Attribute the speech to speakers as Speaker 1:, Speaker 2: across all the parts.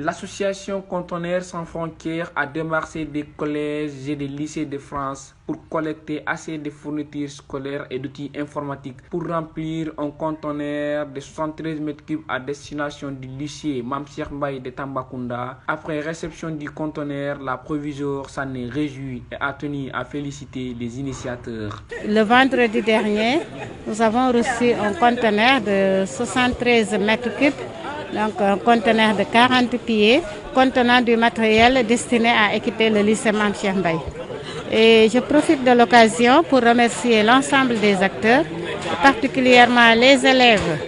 Speaker 1: L'association Conteneurs sans frontières a démarché des collèges et des lycées de France pour collecter assez de fournitures scolaires et d'outils informatiques pour remplir un conteneur de 73 mètres cubes à destination du lycée Mame Cheikh Mbaye de Tambacounda. Après réception du conteneur, la proviseure s'en est réjouie et a tenu à féliciter les initiateurs.
Speaker 2: Le vendredi dernier, nous avons reçu un conteneur de 73 mètres cubes. Donc un conteneur de 40 pieds contenant du matériel destiné à équiper le lycée Mame Cheikh Mbaye. Et je profite de l'occasion pour remercier l'ensemble des acteurs, particulièrement les élèves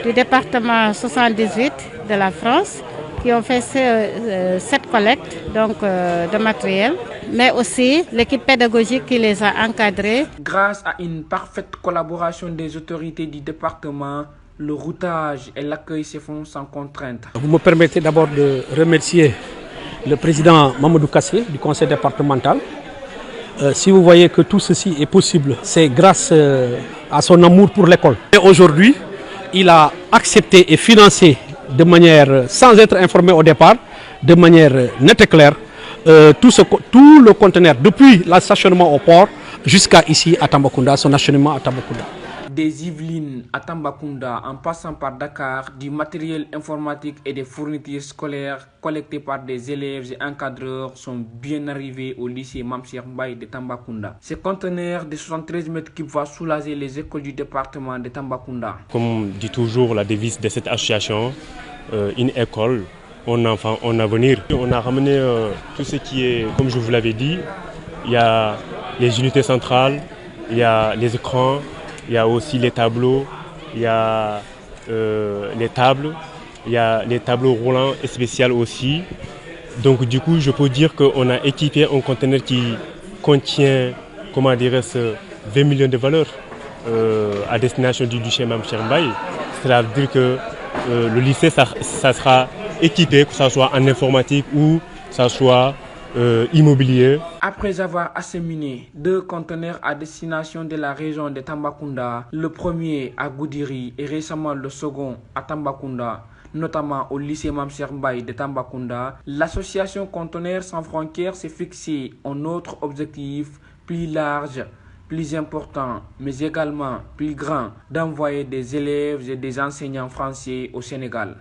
Speaker 2: du département 78 de la France qui ont fait cette collecte de matériel, mais aussi l'équipe pédagogique qui les a encadrés.
Speaker 1: Grâce à une parfaite collaboration des autorités du département, le routage et l'accueil se font sans contrainte.
Speaker 3: Vous me permettez d'abord de remercier le président Mamadou Kassé du conseil départemental. Si vous voyez que tout ceci est possible, c'est grâce à son amour pour l'école. Et aujourd'hui, il a accepté et financé de manière, sans être informé au départ, de manière nette et claire, tout le conteneur, depuis l'stationnement au port jusqu'à ici à Tambacounda, son acheminement à Tambacounda.
Speaker 1: Des Yvelines à Tambacounda, en passant par Dakar, du matériel informatique et des fournitures scolaires collectées par des élèves et encadreurs sont bien arrivés au lycée Mame Cheikh Mbaye de Tambacounda. Ce conteneur de 73 mètres cubes va soulager les écoles du département de Tambacounda.
Speaker 4: Comme dit toujours la devise de cette association, une école, un enfant, un avenir. On a ramené tout ce qui est, comme je vous l'avais dit, il y a les unités centrales, il y a les écrans, il y a aussi les tableaux, il y a les tables, il y a les tableaux roulants et spéciaux aussi. Donc du coup, je peux dire qu'on a équipé un conteneur qui contient, 20 millions de valeurs à destination du lycée Mame Cheikh Mbaye. Cela veut dire que le lycée, ça sera équipé, que ce soit en informatique ou que ce soit immobilier.
Speaker 1: Après avoir acheminé 2 conteneurs à destination de la région de Tambacounda, le premier à Goudiri et récemment le second à Tambacounda, notamment au lycée Mame Cheikh Mbaye de Tambacounda, l'association Conteneurs sans frontières s'est fixé un autre objectif plus large, plus important, mais également plus grand, d'envoyer des élèves et des enseignants français au Sénégal.